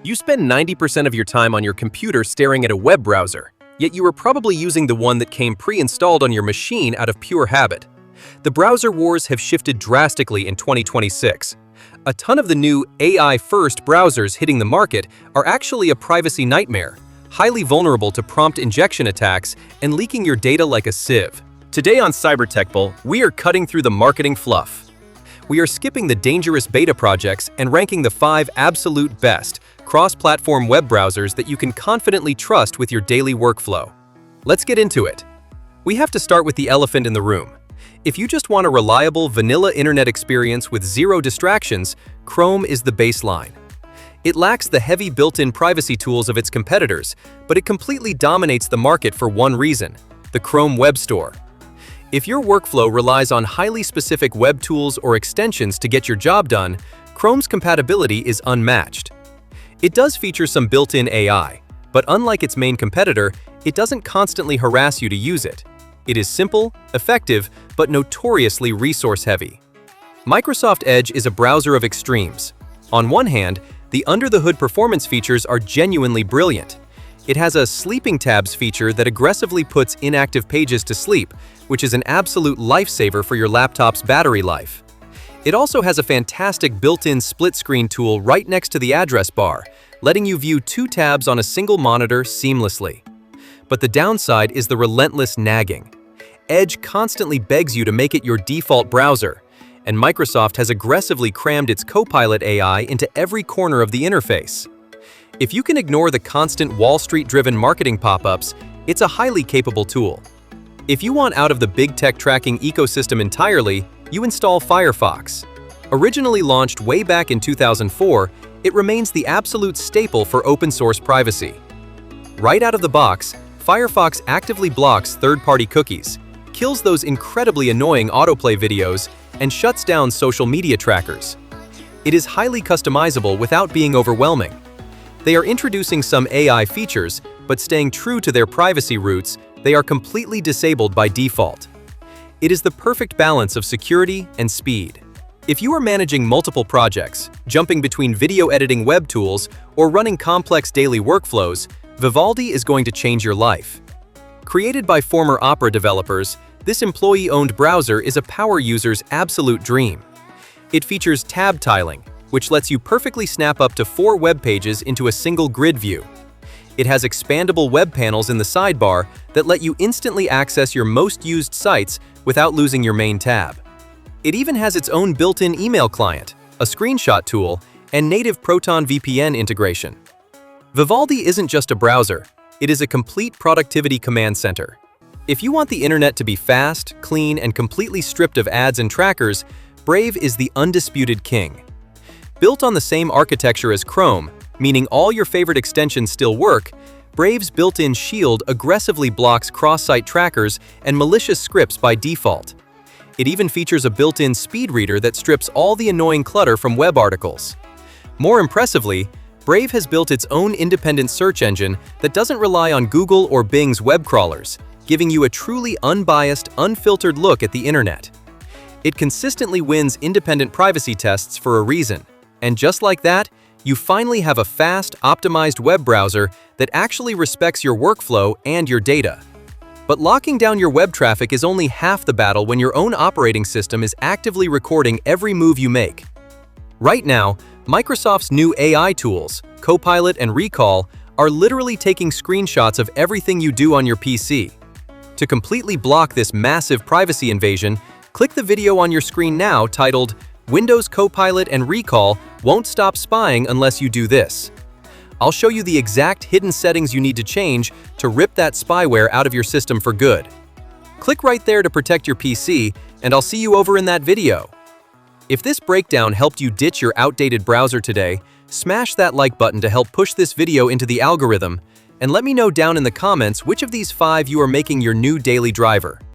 You spend 90% of your time on your computer staring at a web browser, yet you are probably using the one that came pre-installed on your machine out of pure habit. The browser wars have shifted drastically in 2026. A ton of the new AI-first browsers hitting the market are actually a privacy nightmare, highly vulnerable to prompt injection attacks and leaking your data like a sieve. Today on CyberTechPal, we are cutting through the marketing fluff. We are skipping the dangerous beta projects and ranking the 5 absolute best cross-platform web browsers that you can confidently trust with your daily workflow. Let's get into it. We have to start with the elephant in the room. If you just want a reliable vanilla internet experience with zero distractions, Chrome is the baseline. It lacks the heavy built-in privacy tools of its competitors, but it completely dominates the market for one reason: the Chrome Web Store. If your workflow relies on highly specific web tools or extensions to get your job done, Chrome's compatibility is unmatched. It does feature some built-in AI, but unlike its main competitor, it doesn't constantly harass you to use it. It is simple, effective, but notoriously resource-heavy. Microsoft Edge is a browser of extremes. On one hand, the under-the-hood performance features are genuinely brilliant. It has a sleeping tabs feature that aggressively puts inactive pages to sleep, which is an absolute lifesaver for your laptop's battery life. It also has a fantastic built-in split-screen tool right next to the address bar, letting you view 2 tabs on a single monitor seamlessly. But the downside is the relentless nagging. Edge constantly begs you to make it your default browser, and Microsoft has aggressively crammed its Copilot AI into every corner of the interface. If you can ignore the constant Wall Street-driven marketing pop-ups, it's a highly capable tool. If you want out of the big tech tracking ecosystem entirely, you install Firefox. Originally launched way back in 2004, it remains the absolute staple for open-source privacy. Right out of the box, Firefox actively blocks third-party cookies, kills those incredibly annoying autoplay videos, and shuts down social media trackers. It is highly customizable without being overwhelming. They are introducing some AI features, but staying true to their privacy roots, they are completely disabled by default. It is the perfect balance of security and speed. If you are managing multiple projects, jumping between video editing web tools, or running complex daily workflows, Vivaldi is going to change your life. Created by former Opera developers, this employee-owned browser is a power user's absolute dream. It features tab tiling, which lets you perfectly snap up to 4 web pages into a single grid view. It has expandable web panels in the sidebar that let you instantly access your most used sites without losing your main tab. It even has its own built-in email client, a screenshot tool, and native Proton VPN integration. Vivaldi isn't just a browser, it is a complete productivity command center. If you want the internet to be fast, clean, and completely stripped of ads and trackers, Brave is the undisputed king. Built on the same architecture as Chrome, meaning all your favorite extensions still work, Brave's built-in shield aggressively blocks cross-site trackers and malicious scripts by default. It even features a built-in speed reader that strips all the annoying clutter from web articles. More impressively, Brave has built its own independent search engine that doesn't rely on Google or Bing's web crawlers, giving you a truly unbiased, unfiltered look at the internet. It consistently wins independent privacy tests for a reason, and just like that, you finally have a fast, optimized web browser that actually respects your workflow and your data. But locking down your web traffic is only half the battle when your own operating system is actively recording every move you make. Right now, Microsoft's new AI tools, Copilot and Recall, are literally taking screenshots of everything you do on your PC. To completely block this massive privacy invasion, click the video on your screen now titled "Windows Copilot and Recall won't stop spying unless you do this." I'll show you the exact hidden settings you need to change to rip that spyware out of your system for good. Click right there to protect your PC, and I'll see you over in that video. If this breakdown helped you ditch your outdated browser today, smash that like button to help push this video into the algorithm, and let me know down in the comments which of these 5 you are making your new daily driver.